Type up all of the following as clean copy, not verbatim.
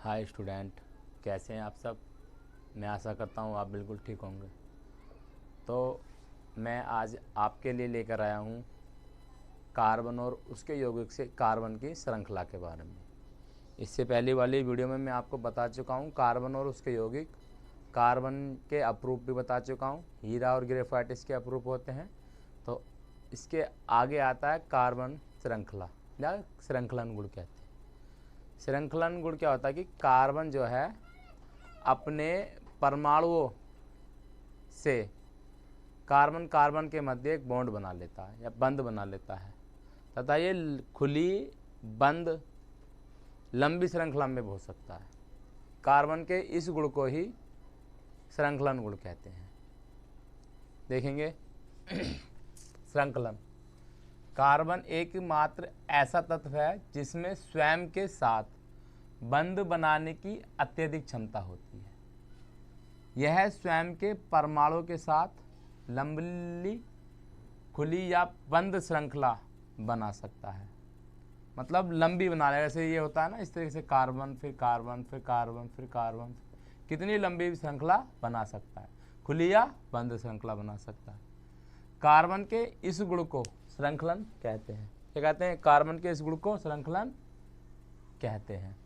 Hi student, कैसे हैं आप सब। मैं आशा करता हूँ आप बिल्कुल ठीक होंगे। तो मैं आज आपके लिए लेकर आया हूँ कार्बन और उसके यौगिक से कार्बन की श्रृंखला के बारे में। इससे पहले वाली वीडियो में मैं आपको बता चुका हूँ कार्बन और उसके यौगिक, कार्बन के अप्रूप भी बता चुका हूँ। हीरा और ग्रेफाइट इसके अप्रूप होते हैं। तो इसके आगे आता है कार्बन श्रृंखला या श्रृंखलन गुण कहते हैं। श्रृंखलन गुण क्या होता है कि कार्बन जो है अपने परमाणुओं से कार्बन कार्बन के मध्य एक बॉन्ड बना लेता है या बंध बना लेता है तथा ये खुली बंद लंबी श्रृंखला में हो सकता है। कार्बन के इस गुण को ही श्रृंखलन गुण कहते हैं। देखेंगे श्रृंखलन, कार्बन एकमात्र ऐसा तत्व है जिसमें स्वयं के साथ बंध बनाने की अत्यधिक क्षमता होती है। यह स्वयं के परमाणु के साथ लंबी खुली या बंद श्रृंखला बना सकता है, मतलब लंबी बना लेगा। जैसे ये होता है ना, इस तरीके से कार्बन फिर कार्बन फिर कार्बन फिर कार्बन, कितनी लंबी श्रृंखला बना सकता है, खुली या बंद श्रृंखला बना सकता है। कार्बन के इस गुण को श्रृंखलन कहते हैं। क्या कहते हैं? कार्बन के इस गुण को श्रृंखलन कहते हैं।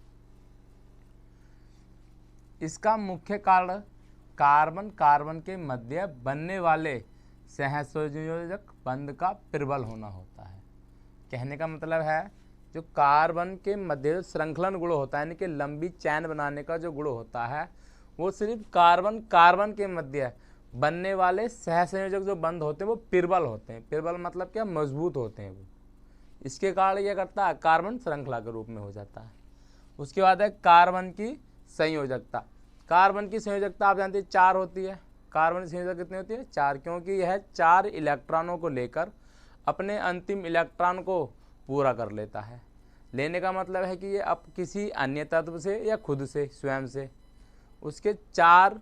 इसका मुख्य कारण कार्बन कार्बन के मध्य बनने वाले सहसंयोजक बंध का प्रबल होना होता है। कहने का मतलब है जो कार्बन के मध्य श्रृंखलन गुण होता है, यानी कि लंबी चैन बनाने का जो गुण होता है, वो सिर्फ कार्बन कार्बन के मध्य बनने वाले सहसंयोजक जो बंध होते हैं वो प्रबल होते हैं। प्रबल मतलब क्या? मजबूत होते हैं वो। इसके कारण यह करता है कार्बन श्रृंखला के रूप में हो जाता है। उसके बाद है कार्बन की संयोजकता। कार्बन की संयोजकता आप जानते हैं 4 होती है। कार्बन की संयोजकता कितनी होती है? 4, क्योंकि यह 4 इलेक्ट्रॉनों को लेकर अपने अंतिम इलेक्ट्रॉन को पूरा कर लेता है। लेने का मतलब है कि ये अब किसी अन्य तत्व से या खुद से स्वयं से उसके 4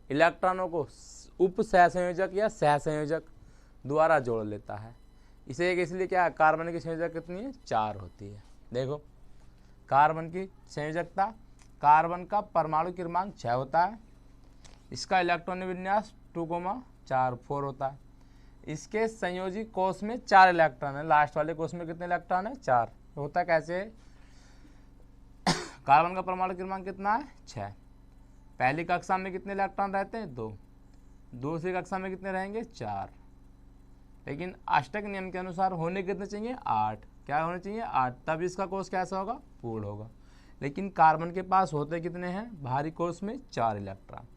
इलेक्ट्रॉनों को उप सहसंयोजक या सहसंयोजक द्वारा जोड़ लेता है। इसे एक इसलिए क्या, कार्बन की संयोजक कितनी है? 4 होती है। देखो कार्बन की संयोजकता, कार्बन का परमाणु क्रमांक 6 होता है। इसका इलेक्ट्रॉन विन्यास 2,4 होता है। इसके संयोजी कोष में 4 इलेक्ट्रॉन है। लास्ट वाले कोष में कितने इलेक्ट्रॉन है? 4। होता कैसे? कार्बन का परमाणु क्रमांक कितना है? 6। पहली कक्षा में कितने इलेक्ट्रॉन रहते हैं? 2। दूसरी कक्षा में कितने रहेंगे? 4। लेकिन अष्टक नियम के अनुसार होने कितने चाहिए? 8। क्या होने चाहिए? 8। तब इसका कोष कैसा होगा? पूर्ण होगा। लेकिन कार्बन के पास होते कितने हैं? भारी कोष में 4 इलेक्ट्रॉन।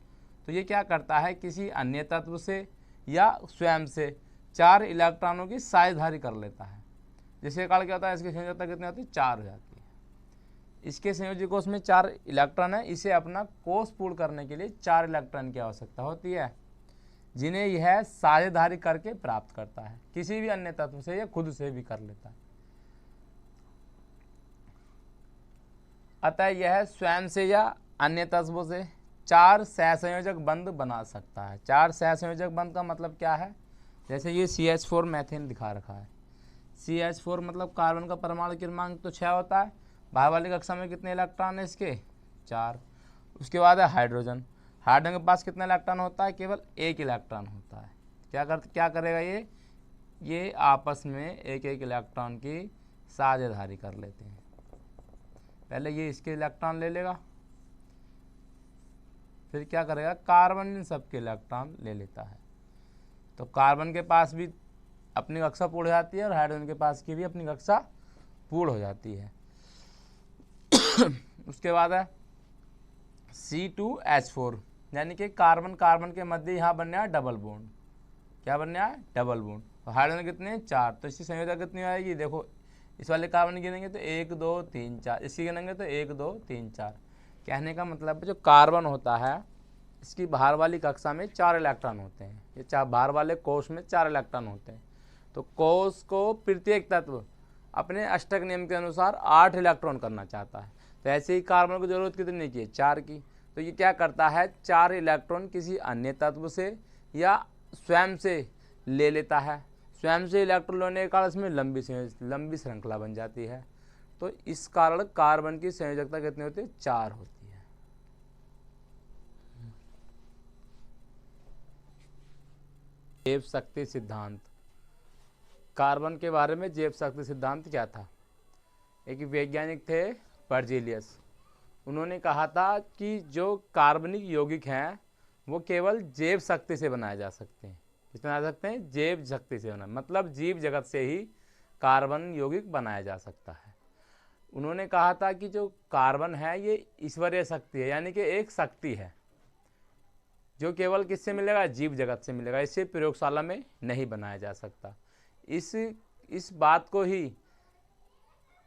तो ये क्या करता है, किसी अन्य तत्व से या स्वयं से 4 इलेक्ट्रॉनों की साझेदारी कर लेता है। जिसके कारण क्या होता है, इसकी संयोजकता कितनी होती है? 4 हो जाती है। इसके संयोजी कोष में 4 इलेक्ट्रॉन है। इसे अपना कोष पूर्ण करने के लिए 4 इलेक्ट्रॉन की आवश्यकता होती है, जिन्हें यह साझेदारी करके प्राप्त करता है। किसी भी अन्य तत्व से या खुद से भी कर लेता है। अतः यह स्वयं से या अन्य तत्वों से 4 सहसंयोजक बंध बना सकता है। 4 सहसंयोजक बंध का मतलब क्या है? जैसे ये CH4 मैथेन दिखा रखा है। CH4 मतलब कार्बन का परमाणु क्रमांक तो 6 होता है। बाहर वाली कक्षा में कितने इलेक्ट्रॉन है इसके? 4। उसके बाद है हाइड्रोजन। हाइड्रोजन के पास कितना इलेक्ट्रॉन होता है? केवल 1 इलेक्ट्रॉन होता है। क्या करेगा ये आपस में एक इलेक्ट्रॉन की साझेदारी कर लेते हैं। पहले ये इसके इलेक्ट्रॉन ले लेगा, फिर क्या करेगा, कार्बन इन सबके इलेक्ट्रॉन ले लेता है। तो कार्बन के पास भी अपनी कक्षा पूर्ण हो जाती है और हाइड्रोजन के पास की भी अपनी कक्षा पूर्ण हो जाती है। उसके बाद है C2H4, यानी कि कार्बन कार्बन के मध्य यहाँ बनने है डबल बॉन्ड। क्या बनने है? Double bond. तो हाइड्रोजन कितने हैं? 4। तो इसकी संयोजकता कितनी आएगी? देखो इस वाले कार्बन गिनेंगे तो 1 2 3 4, इसकी गिनेंगे तो 1 2 3 4। कहने का मतलब है जो कार्बन होता है इसकी बाहर वाली कक्षा में 4 इलेक्ट्रॉन होते हैं। ये बाहर वाले कोष में 4 इलेक्ट्रॉन होते हैं। तो कोष को प्रत्येक तत्व अपने अष्टक नियम के अनुसार 8 इलेक्ट्रॉन करना चाहता है। तो ऐसे ही कार्बन को जरूरत कितनी की है? 4 की। तो ये क्या करता है, 4 इलेक्ट्रॉन किसी अन्य तत्व से या स्वयं से ले लेता है। स्वयं से इलेक्ट्रॉन लेने के कारण इसमें लंबी श्रृंखला बन जाती है। तो इस कारण कार्बन की संयोजकता कितनी होती है? 4 होती है। जैव शक्ति सिद्धांत। कार्बन के बारे में जैव शक्ति सिद्धांत क्या था? एक वैज्ञानिक थे बर्जीलियस। उन्होंने कहा था कि जो कार्बनिक यौगिक हैं वो केवल जैव शक्ति से बनाए जा सकते हैं। किससे बना सकते हैं? जैव शक्ति से बना, मतलब जीव जगत से ही कार्बन यौगिक बनाया जा सकता है। उन्होंने कहा था कि जो कार्बन है ये ईश्वरीय शक्ति है, यानी कि एक शक्ति है जो केवल किससे मिलेगा? जीव जगत से मिलेगा। इसे प्रयोगशाला में नहीं बनाया जा सकता। इस बात को ही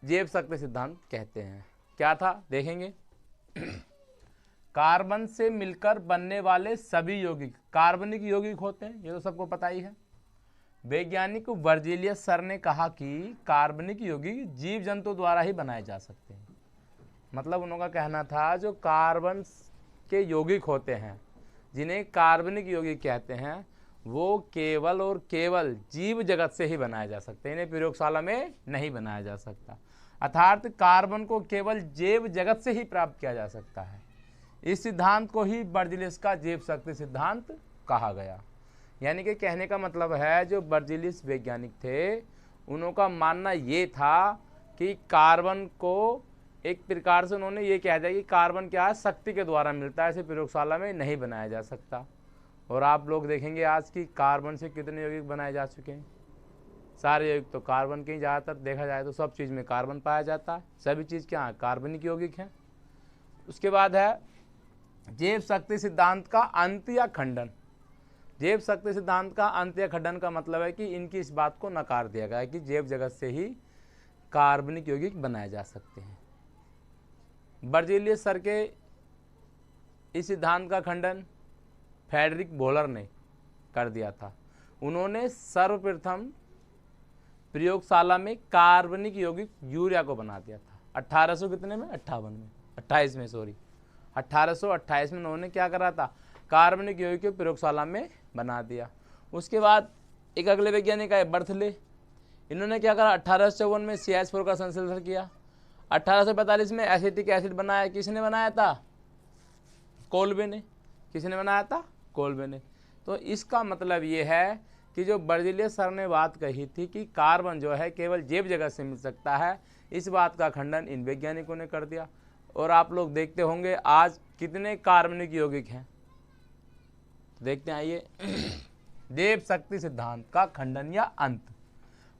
जैव शक्ति सिद्धांत कहते हैं। क्या था देखेंगे। कार्बन से मिलकर बनने वाले सभी यौगिक कार्बनिक यौगिक होते हैं, ये तो सबको पता ही है। वैज्ञानिक बर्जीलियस सर ने कहा कि कार्बनिक यौगिक जीव जंतु द्वारा ही बनाए जा सकते हैं। मतलब उनका कहना था जो कार्बन के यौगिक होते हैं, जिन्हें कार्बनिक यौगिक कहते हैं, वो केवल और केवल जीव जगत से ही बनाए जा सकते हैं, इन्हें प्रयोगशाला में नहीं बनाया जा सकता। अर्थात कार्बन को केवल जैव जगत से ही प्राप्त किया जा सकता है। इस सिद्धांत को ही बर्जीलियस का जैव शक्ति सिद्धांत कहा गया। यानी कि कहने का मतलब है जो बर्जीलियस वैज्ञानिक थे उनका मानना ये था कि कार्बन को एक प्रकार से उन्होंने ये कह दिया कि कार्बन क्या है? शक्ति के द्वारा मिलता है, इसे प्रयोगशाला में नहीं बनाया जा सकता। और आप लोग देखेंगे आज की कार्बन से कितने यौगिक बनाए जा चुके हैं। सारे यौगिक तो कार्बन के ही, ज़्यादातर देखा जाए तो सब चीज़ में कार्बन पाया जाता है। सभी चीज़ क्या है? कार्बनिक यौगिक हैं। उसके बाद है जैव शक्ति सिद्धांत का अंत या खंडन। जैव शक्ति सिद्धांत का अंत या खंडन का मतलब है कि इनकी इस बात को नकार दिया गया है कि जैव जगत से ही कार्बनिक यौगिक बनाए जा सकते हैं। बर्जीलियस सर के इस सिद्धांत का खंडन फ्रेडरिक बोहलर ने कर दिया था। उन्होंने सर्वप्रथम प्रयोगशाला में कार्बनिक यौगिक यूरिया को बना दिया था 1828 में उन्होंने क्या करा था? कार्बनिक यौगिक को प्रयोगशाला में बना दिया। उसके बाद एक अगले वैज्ञानिक आए बर्थले। इन्होंने क्या करा? 1854 में CH4 का संश्लेषण किया। 1845 में एसिटिक एसिड बनाया। किसने बनाया था? कोल्बे ने। किसने बनाया था? कोल्बे ने। तो इसका मतलब ये है कि जो बर्जीलियस सर ने बात कही थी कि कार्बन जो है केवल जैव जगत से मिल सकता है, इस बात का खंडन इन वैज्ञानिकों ने कर दिया। और आप लोग देखते होंगे आज कितने कार्बनिक यौगिक हैं। देखते हैं, आइए। जैव शक्ति सिद्धांत का खंडन या अंत।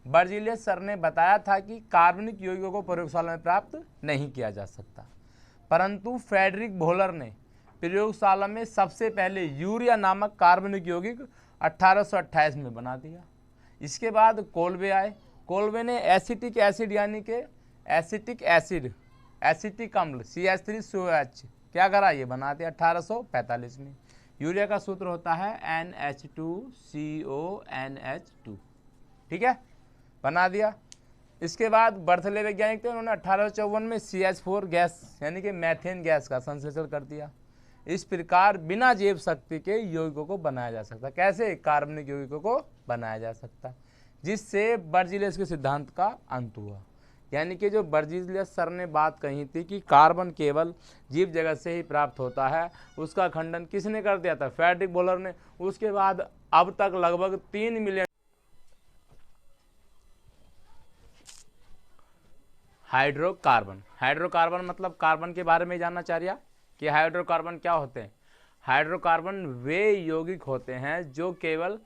बर्जीलियस सर ने बताया था कि कार्बनिक यौगिकों को प्रयोगशाला में प्राप्त नहीं किया जा सकता, परंतु फ्रेडरिक बोहलर ने प्रयोगशाला में सबसे पहले यूरिया नामक कार्बनिक यौगिक 1828 में बना दिया। इसके बाद कोल्बे आए। कोल्बे ने एसिटिक एसिड यानी कि एसिटिक अम्ल CH3COH क्या करा? ये बना दिया 1845 में। यूरिया का सूत्र होता है NH2CONH2, ठीक है, बना दिया। इसके बाद बर्थले वैज्ञानिक थे, उन्होंने 1854 में CH4 गैस यानी कि मैथेन गैस का संश्लेषण कर दिया। इस प्रकार बिना जैव शक्ति के यौगिकों को बनाया जा सकता। कैसे? कार्बनिक यौगिकों को बनाया जा सकता, जिससे बर्जीलियस के सिद्धांत का अंत हुआ। यानी कि जो बर्जीलियस सर ने बात कही थी कि कार्बन केवल जीव जगत से ही प्राप्त होता है, उसका खंडन किसने कर दिया था? फ्रेडरिक बोहलर ने। उसके बाद अब तक लगभग 3 मिलियन हाइड्रोकार्बन मतलब कार्बन के बारे में जानना चाह रहा कि हाइड्रोकार्बन क्या होते हैं। हाइड्रोकार्बन वे यौगिक होते हैं जो केवल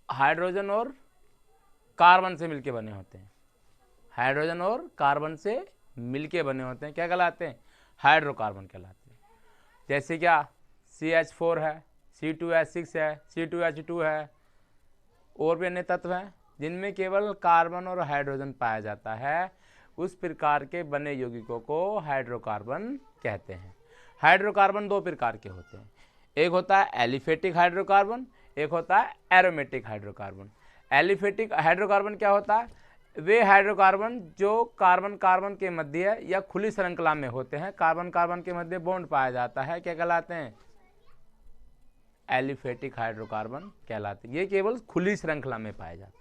हाइड्रोजन और कार्बन से मिलके बने होते हैं। हाइड्रोजन और कार्बन से मिलके बने होते हैं, क्या कहलाते हैं? हाइड्रोकार्बन कहलाते हैं। जैसे क्या? CH4 है, C2H6 है, C2H2 है, और भी अन्य तत्व हैं जिनमें केवल कार्बन और हाइड्रोजन पाया जाता है। उस प्रकार के बने यौगिकों को हाइड्रोकार्बन कहते हैं। हाइड्रोकार्बन 2 प्रकार के होते हैं। एक होता है एलिफेटिक हाइड्रोकार्बन, एक होता है एरोमेटिक हाइड्रोकार्बन। एलिफेटिक हाइड्रोकार्बन क्या होता है? वे हाइड्रोकार्बन जो कार्बन कार्बन के मध्य या खुली श्रृंखला में होते हैं, कार्बन कार्बन के मध्य बॉन्ड पाया जाता है, क्या कहलाते हैं? एलिफेटिक हाइड्रोकार्बन कहलाते हैं। ये केवल खुली श्रृंखला में पाए जाते हैं।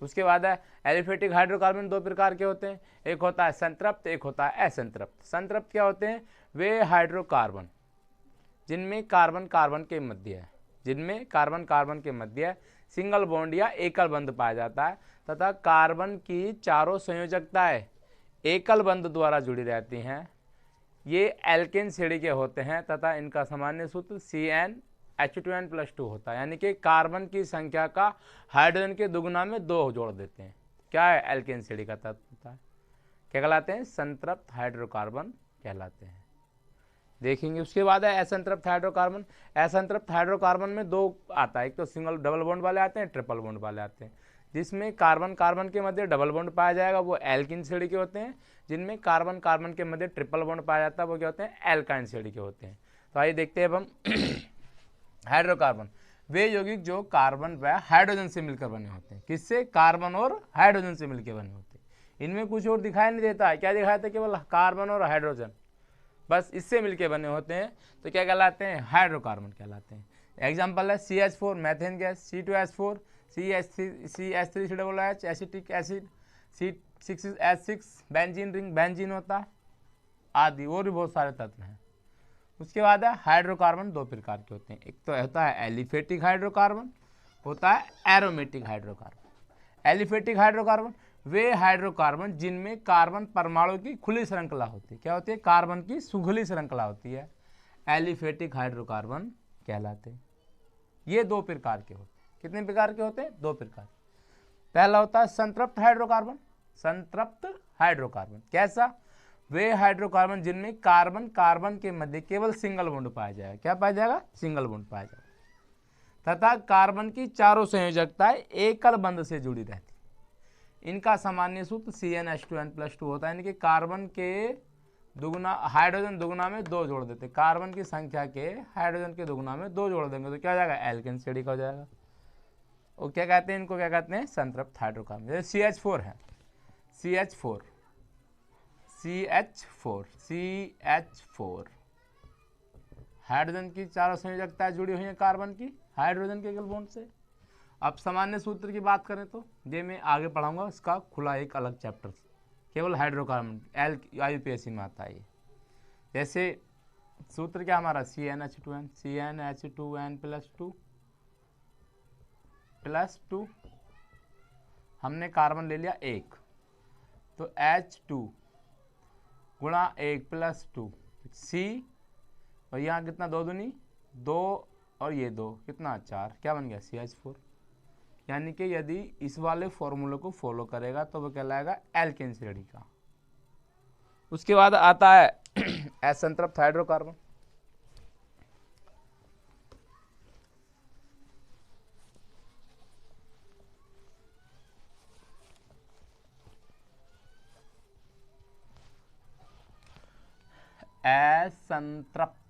उसके बाद है एलिफेटिक हाइड्रोकार्बन 2 प्रकार के होते हैं। एक होता है संतृप्त, एक होता है असंतृप्त। संतृप्त क्या होते हैं? वे हाइड्रोकार्बन जिनमें कार्बन कार्बन के मध्य है, जिनमें कार्बन कार्बन के मध्य सिंगल बॉन्ड या एकल बंध पाया जाता है तथा कार्बन की चारों संयोजकताएं एकल बंध द्वारा जुड़ी रहती हैं, ये एल्केन श्रेणी के होते हैं तथा इनका सामान्य सूत्र CnH2n+2 होता है। यानी कि कार्बन की संख्या का हाइड्रोजन के दुगुना में 2 जोड़ देते हैं। क्या है? एल्केन श्रेणी का तत्व होता है। क्या कहलाते हैं? संतृप्त हाइड्रोकार्बन कहलाते हैं। देखेंगे उसके बाद है असंतृप्त हाइड्रोकार्बन। असंतृप्त हाइड्रोकार्बन में 2 आता है, एक तो सिंगल डबल बॉन्ड वाले आते हैं, ट्रिपल बॉन्ड वाले आते हैं। जिसमें कार्बन कार्बन के मध्य डबल बॉन्ड पाया जाएगा वो एल्किन श्रेणी के होते हैं, जिनमें कार्बन कार्बन के मध्य ट्रिपल बॉन्ड पाया जाता है वो क्या होते हैं? एल्काइन श्रेणी के होते हैं। तो आइए देखते हैं अब हम हाइड्रोकार्बन, वे यौगिक जो कार्बन व हाइड्रोजन से मिलकर बने होते हैं। किससे? कार्बन और हाइड्रोजन से मिलकर बने होते हैं। इनमें कुछ और दिखाई नहीं देता है, क्या दिखाया था? केवल कार्बन और हाइड्रोजन, बस इससे मिलके बने होते हैं। तो क्या कहलाते हैं? हाइड्रोकार्बन कहलाते हैं। एग्जाम्पल है CH4 methane gas, C2H4 CH3COOH acetic acid, C6H6 benzene ring benzene होता है आदि, और भी बहुत सारे तत्व हैं। उसके बाद है हाइड्रोकार्बन 2 प्रकार के होते हैं। एक तो होता है एलिफेटिक हाइड्रोकार्बन, होता है एरोमेटिक हाइड्रोकार्बन। एलिफेटिक हाइड्रोकार्बन वे हाइड्रोकार्बन जिनमें कार्बन परमाणु की खुली श्रृंखला होती है। क्या होती है? कार्बन की सुखली श्रृंखला होती है, एलिफेटिक हाइड्रोकार्बन कहलाते हैं। ये 2 प्रकार के होते हैं। कितने प्रकार के होते हैं? 2 प्रकार। पहला होता है संतृप्त हाइड्रोकार्बन। संतृप्त हाइड्रोकार्बन कैसा? वे हाइड्रोकार्बन जिनमें कार्बन कार्बन के मध्य केवल सिंगल बॉन्ड पाया जाएगा। क्या पाया जाएगा? सिंगल बॉन्ड पाया जाएगा तथा कार्बन की चारों संयोजकताएं एकल बंध से जुड़ी रहती। इनका सामान्य सूत्र CnH2n+2 होता है। यानी कि कार्बन के दुगुना हाइड्रोजन दुगुना में 2 जोड़ देते, कार्बन की संख्या के हाइड्रोजन के दुगुना में 2 जोड़ देंगे तो क्या हो जाएगा? एल्केन श्रेणी का हो जाएगा। और क्या कहते हैं इनको? क्या कहते हैं? संतृप्त हाइड्रोकार्बन। जैसे CH4 है, CH4 हाइड्रोजन की चारों संयोजकताएं जुड़ी हुई हैं कार्बन की हाइड्रोजन के एकल बॉन्ड से। अब सामान्य सूत्र की बात करें तो ये मैं आगे पढ़ाऊंगा, इसका खुला एक अलग चैप्टर केवल हाइड्रोकार्बन IUPAC में आता है। जैसे सूत्र क्या हमारा? CnH2n+2 हमने कार्बन ले लिया 1, तो H2 गुणा 1+2 C, और यहाँ कितना? 2 दूनी 2 और ये 2 कितना? 4। क्या बन गया? CH4। यानी कि यदि इस वाले फॉर्मूले को फॉलो करेगा तो वो कहलाएगा एल्केन श्रेणी का। उसके बाद आता है असंतृप्त हाइड्रोकार्बन। असंतृप्त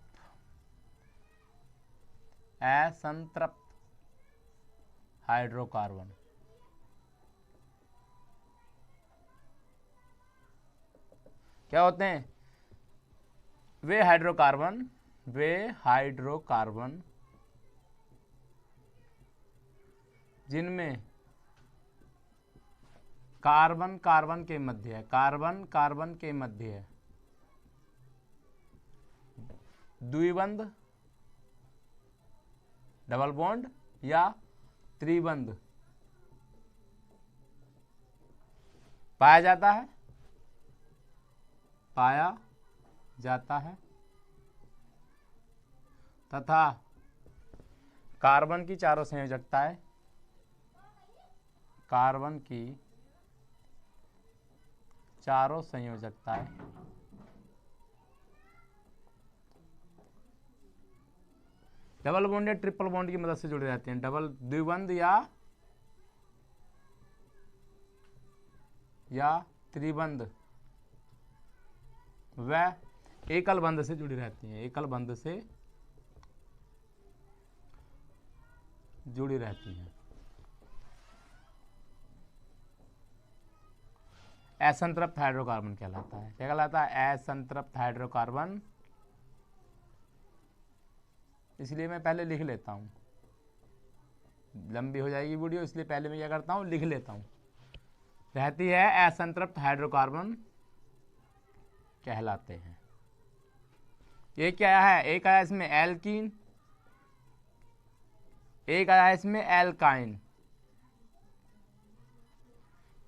हाइड्रोकार्बन क्या होते हैं? वे हाइड्रोकार्बन जिनमें कार्बन कार्बन के मध्य द्विबंध, डबल बॉन्ड या त्रिबंध पाया जाता है तथा कार्बन की चारों संयोजकताएं डबल बॉन्ड या ट्रिपल बॉन्ड की मदद से जुड़े रहते हैं। द्विबंध या त्रिबंध व एकल बंध से जुड़ी रहती हैं। असंतृप्त हाइड्रोकार्बन कहलाता है। क्या कहलाता है? असंतृप्त हाइड्रोकार्बन। इसलिए मैं पहले लिख लेता हूँ, लंबी हो जाएगी वीडियो, इसलिए पहले मैं क्या करता हूँ? लिख लेता हूँ। रहती है असंतृप्त हाइड्रोकार्बन कहलाते हैं। ये क्या है? एक आया इसमें एल्कीन, एक आया है इसमें एल्काइन,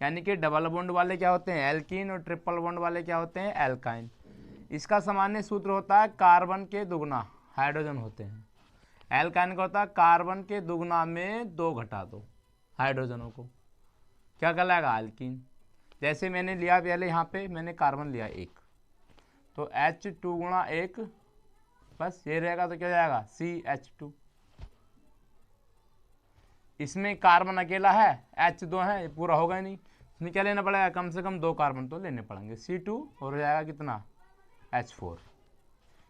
यानी कि डबल बॉन्ड वाले क्या होते हैं एल्कीन और ट्रिपल बॉन्ड वाले क्या होते हैं एल्काइन। इसका सामान्य सूत्र होता है कार्बन के दुगना हाइड्रोजन होते हैं। एल्काइन का होता है कार्बन के दुगना में 2 घटा दो हाइड्रोजनों को, क्या कहलाएगा एल्कीन। जैसे मैंने लिया पहले यहाँ पे मैंने कार्बन लिया 1, तो H2 गुणा 1 बस ये रहेगा, तो क्या जाएगा CH2। इसमें कार्बन अकेला है, H2 है, ये पूरा होगा ही नहीं, इसमें क्या लेना पड़ेगा कम से कम 2 कार्बन तो लेने पड़ेंगे, C2 और हो जाएगा कितना H4।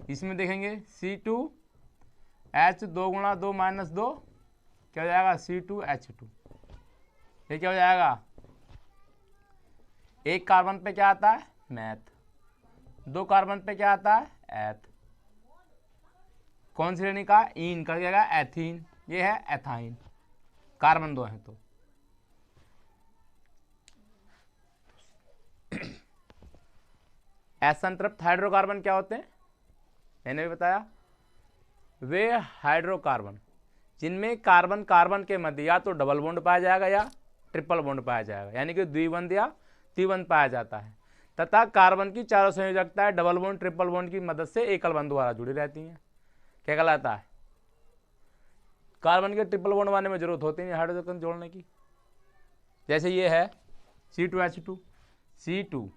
इसमें देखेंगे C2 H2 गुणा 2 माइनस 2 क्या हो जाएगा C2H2। ये क्या हो जाएगा, एक कार्बन पे क्या आता है मैथ, 2 कार्बन पे क्या आता है एथ, कौन सी श्रेणी का ईन का क्या एथीन, ये है एथाइन, कार्बन 2 है तो। असंतृप्त हाइड्रोकार्बन क्या होते हैं, मैंने भी बताया, वे हाइड्रोकार्बन जिनमें कार्बन कार्बन के मध्य या तो डबल बॉन्ड पाया जाएगा या ट्रिपल बॉन्ड पाया जाएगा, यानी कि द्विबंध या त्रिबंध पाया जाता है, तथा कार्बन की चारों संयोजकताएं डबल बॉन्ड ट्रिपल बॉन्ड की मदद से एकल बंध द्वारा जुड़ी रहती हैं। क्या कहलाता है, कार्बन के ट्रिपल बॉन्ड बनाने में जरूरत होती है हाइड्रोजन जोड़ने की। जैसे ये है C2H2, C2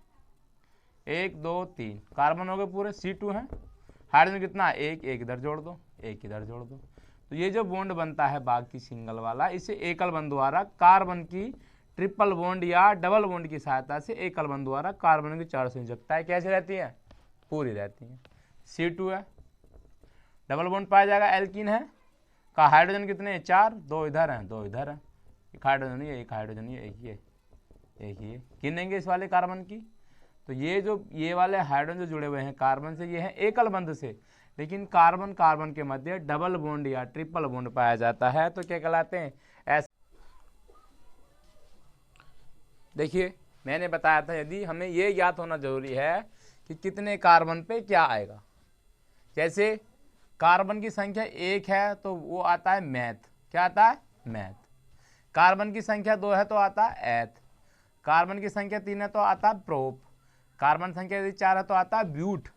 1 2 3 कार्बन हो गए पूरे, C2 है, हाइड्रोजन कितना एक इधर जोड़ दो, एक इधर जोड़ दो, तो ये जो बॉन्ड बनता है बाकी सिंगल वाला, इसे एकल बंध द्वारा कार्बन की ट्रिपल बॉन्ड या डबल बॉन्ड की सहायता से एकल बंध द्वारा कार्बन की चार संयोजकताएं कैसे रहती हैं पूरी रहती हैं। C2 है, डबल बॉन्ड पाया जाएगा एल्कीन है, का हाइड्रोजन कितने 4, 2 इधर हैं 2 इधर हैं, एक हाइड्रोजन ये एक हाइड्रोजन ये एक ये गिनेंगे इस वाले कार्बन की, तो ये जो ये वाले हाइड्रोजन जो जुड़े हुए हैं कार्बन से ये हैं एकल बंध से, लेकिन कार्बन कार्बन के मध्य डबल बॉन्ड या ट्रिपल बॉन्ड पाया जाता है, तो क्या कहलाते हैं ऐसे। देखिए मैंने बताया था यदि हमें ये ज्ञात होना जरूरी है कि कितने कार्बन पे क्या आएगा, जैसे कार्बन की संख्या 1 है तो वो आता है मैथ, क्या आता है मैथ, कार्बन की संख्या 2 है तो आता है एथ, कार्बन की संख्या 3 है तो आता है प्रोप, कार्बन संख्या यदि 4 है तो आता है ब्यूट,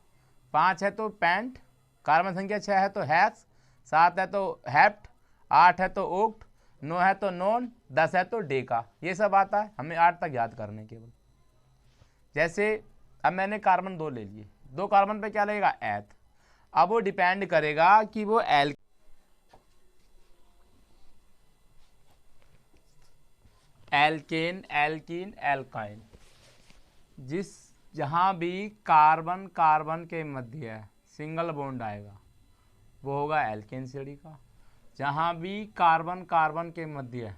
5 है तो पेंट, कार्बन संख्या 6 है तो हैक्स, 7 है तो हेप्ट, 8 है तो ओक्ट, 9 है तो नॉन, 10 है तो डेका, ये सब आता है हमें 8 तक याद करने केवल। जैसे अब मैंने कार्बन 2 ले लिए, 2 कार्बन पे क्या लगेगा एथ, अब वो डिपेंड करेगा कि वो एल्केन एल्कीन एल्काइन, जहां भी कार्बन कार्बन के मध्य सिंगल बॉन्ड आएगा वो होगा एल्केन श्रेणी का, जहां भी कार्बन कार्बन के मध्य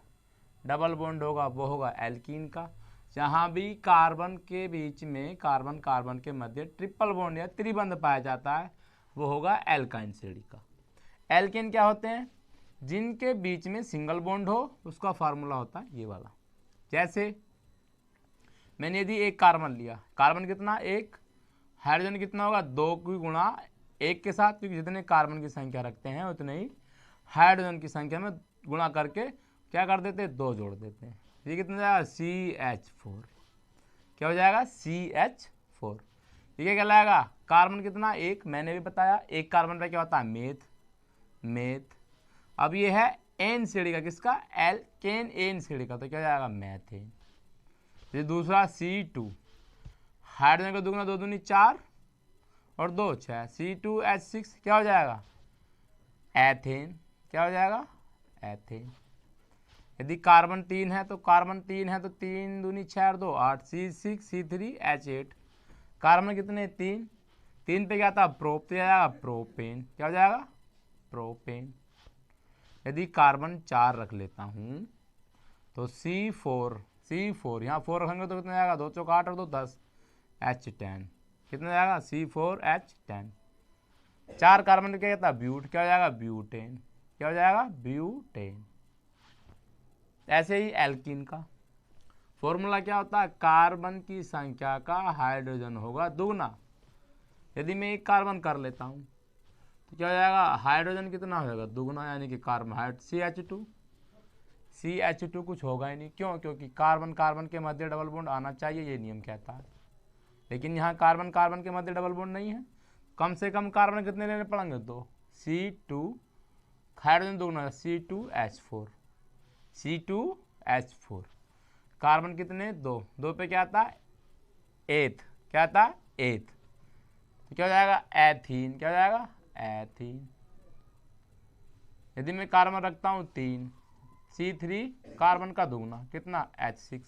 डबल बॉन्ड होगा वो होगा एल्कीन का, जहां भी कार्बन के बीच में कार्बन कार्बन के मध्य ट्रिपल बॉन्ड या त्रिबंध पाया जाता है वो होगा एल्काइन श्रेणी का। एल्केन क्या होते हैं, जिनके बीच में सिंगल बॉन्ड हो, उसका फार्मूला होता है ये वाला। जैसे मैंने यदि एक कार्बन लिया, कार्बन कितना 1, हाइड्रोजन कितना होगा 2 की गुणा 1 के साथ, क्योंकि जितने कार्बन की संख्या रखते हैं उतने ही हाइड्रोजन की संख्या में गुणा करके क्या कर देते हैं 2 जोड़ देते हैं, ये कितना जाएगा CH4, क्या हो जाएगा CH4। ठीक है, क्या लाएगा कार्बन कितना 1, मैंने भी बताया एक कार्बन पे क्या होता है मेथ। अब ये है एन श्रेणी का, किसका एल्केन एन श्रेणी का, तो क्या हो जाएगा मैथेन। ये दूसरा C2, हाइड्रोजन का दुगना 2 दूनी 4 और 2 6, C2H6 क्या हो जाएगा एथेन, क्या हो जाएगा एथेन। यदि कार्बन 3 है तो 3 दूनी 6 और 2 8, C6C3H8, कार्बन कितने 3 पे क्या था प्रोप, तो जाएगा प्रोपेन, क्या हो जाएगा प्रोपेन। यदि कार्बन 4 रख लेता हूँ तो C4 यहाँ 4 रखेंगे तो कितना जाएगा 2 चौक 8 और 2 10, H10 कितना जाएगा C4H10। 4 कार्बन क्या कहता है ब्यूट, क्या हो जाएगा ब्यूटेन, क्या हो जाएगा ब्यूटेन। ऐसे ही एल्कीन का फॉर्मूला क्या होता है, कार्बन की संख्या का हाइड्रोजन होगा दुगना। यदि मैं एक कार्बन कर लेता हूँ तो क्या हो जाएगा, हाइड्रोजन कितना हो जाएगा, दुगना, यानी कि कार्बन CH2 कुछ होगा ही नहीं। क्यों? क्योंकि कार्बन कार्बन के मध्य डबल बॉन्ड आना चाहिए, ये नियम कहता है। लेकिन यहाँ कार्बन कार्बन के मध्य डबल बॉन्ड नहीं है। कम से कम कार्बन कितने लेने पड़ेंगे, 2। C2, हाइड्रोजन दुगना, C2H4। कार्बन कितने, 2। 2 पे क्या आता, एथ, क्या आता, एथ। तो क्या हो जाएगा, एथीन। क्या हो जाएगा, एथीन। यदि मैं कार्बन रखता हूँ 3, C3 कार्बन का दुगना कितना, H6,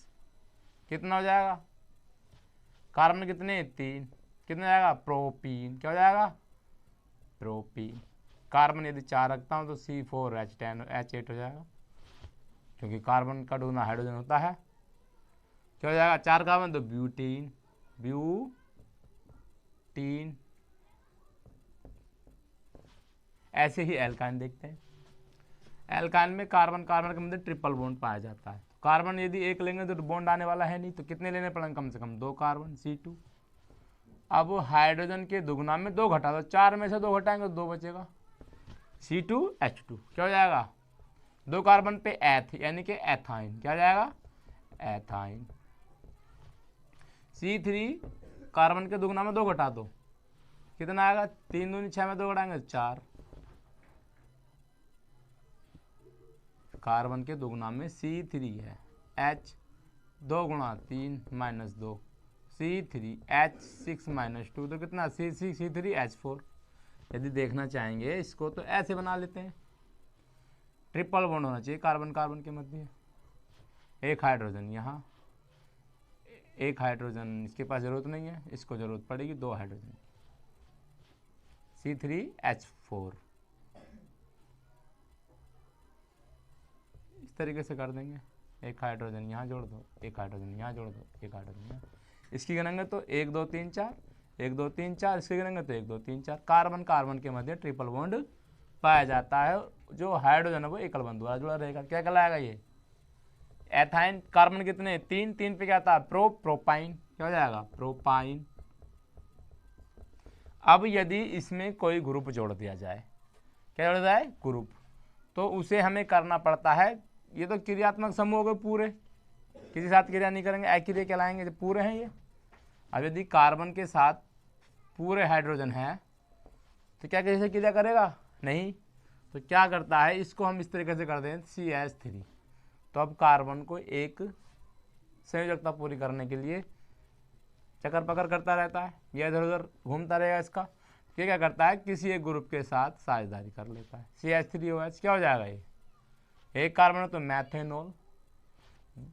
कितना हो जाएगा, कार्बन कितने, 3, कितना हो जाएगा, प्रोपीन। क्या हो जाएगा, प्रोपीन। कार्बन यदि 4 रखता हूँ तो C4H8 हो जाएगा, क्योंकि कार्बन का दुगना हाइड्रोजन होता है। क्या हो जाएगा, 4 कार्बन तो ब्यूटीन। ऐसे ही एल्काइन देखते हैं। एल्काइन में कार्बन कार्बन के मध्य ट्रिपल बॉन्ड पाया जाता है। कार्बन यदि एक लेंगे तो बॉन्ड आने वाला है नहीं, तो कितने लेने पड़ेंगे, कम से कम 2 कार्बन, C2। अब हाइड्रोजन के दुगना में 2 घटा दो, 4 में से 2 घटाएंगे तो 2 बचेगा, C2H2। क्या हो जाएगा, 2 कार्बन पे एथ, यानी कि एथाइन। क्या हो जाएगा, एथाइन। C3 कार्बन के दुगना में 2 घटा दो, कितना आएगा, 3 दूनी 6 में 2 घटाएंगे 4। कार्बन के दुगना में C3 है, H 2 गुणा 3 माइनस 2, C3H6 माइनस 2, तो कितना, C3H4। यदि देखना चाहेंगे इसको तो ऐसे बना लेते हैं, ट्रिपल बॉन्ड होना चाहिए कार्बन कार्बन के मध्य। एक हाइड्रोजन यहाँ, एक हाइड्रोजन इसके पास जरूरत नहीं है, इसको जरूरत पड़ेगी 2 हाइड्रोजन, C3H4। इस तरीके से कर देंगे, एक हाइड्रोजन यहाँ जोड़ दो, एक हाइड्रोजन यहाँ जोड़ दो, एक हाइड्रोजन यहाँ। इसकी गिनेंगे तो 1 2 3 4, 1 2 3 4, इसकी गिनेंगे तो 1 2 3 4। कार्बन कार्बन के मध्य ट्रिपल बॉन्ड पाया जाता है। जो हाइड्रोजन है वो एकल बंधु वाला जुड़ा रहेगा। क्या कहलाएगा ये, एथाइन। कार्बन कितने, 3, 3 पे क्या आता, प्रोपाइन। क्या हो जाएगा, प्रोपाइन। अब यदि इसमें कोई ग्रुप जोड़ दिया जाए, क्या जोड़ जाए, ग्रुप, तो उसे हमें करना पड़ता है, ये तो क्रियात्मक समूह हो गए पूरे, किसी साथ क्रिया नहीं करेंगे, अक्रिय कहलाएंगे जब पूरे हैं ये। अब यदि कार्बन के साथ पूरे हाइड्रोजन है तो क्या किसी से क्रिया करेगा, नहीं। तो क्या करता है, इसको हम इस तरीके से कर दें CH3। तो अब कार्बन को एक संयोजकता पूरी करने के लिए चक्कर पकड़ करता रहता है, यह इधर उधर घूमता रहेगा इसका। ये क्या करता है, किसी एक ग्रुप के साथ साझेदारी कर लेता है, CH3OH। क्या हो जाएगा ये, एक कार्बन है तो मैथेनॉल,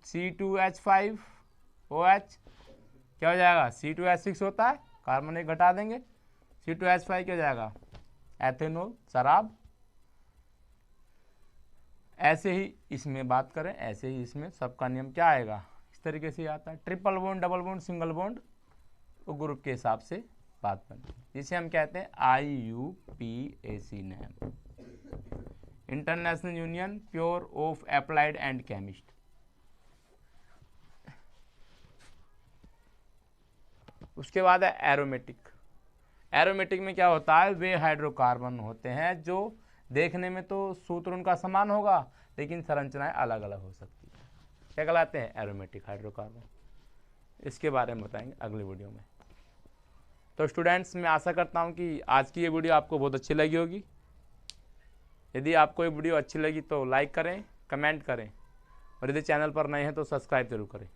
C2H5OH। क्या हो जाएगा, C2H6 होता है, कार्बन एक घटा देंगे, C2H5 क्या हो जाएगा, एथेनॉल, शराब। ऐसे ही इसमें बात करें, ऐसे ही इसमें सबका नियम क्या आएगा, इस तरीके से आता है। Triple bond, double bond, single bond, वो ग्रुप के हिसाब से बात बनती है, जिसे हम कहते हैं IUPAC name, international union pure of applied and chemist. उसके बाद है एरोमेटिक। एरोमेटिक में क्या होता है, वे हाइड्रोकार्बन होते हैं जो देखने में तो सूत्र उनका समान होगा लेकिन संरचनाएं अलग अलग हो सकती है। क्या कहलाते हैं, एरोमेटिक हाइड्रोकार्बन। इसके बारे में बताएंगे अगले वीडियो में। तो स्टूडेंट्स, मैं आशा करता हूं कि आज की ये वीडियो आपको बहुत अच्छी लगी होगी। यदि आपको ये वीडियो अच्छी लगी तो लाइक करें, कमेंट करें, और यदि चैनल पर नए हैं तो सब्सक्राइब जरूर करें।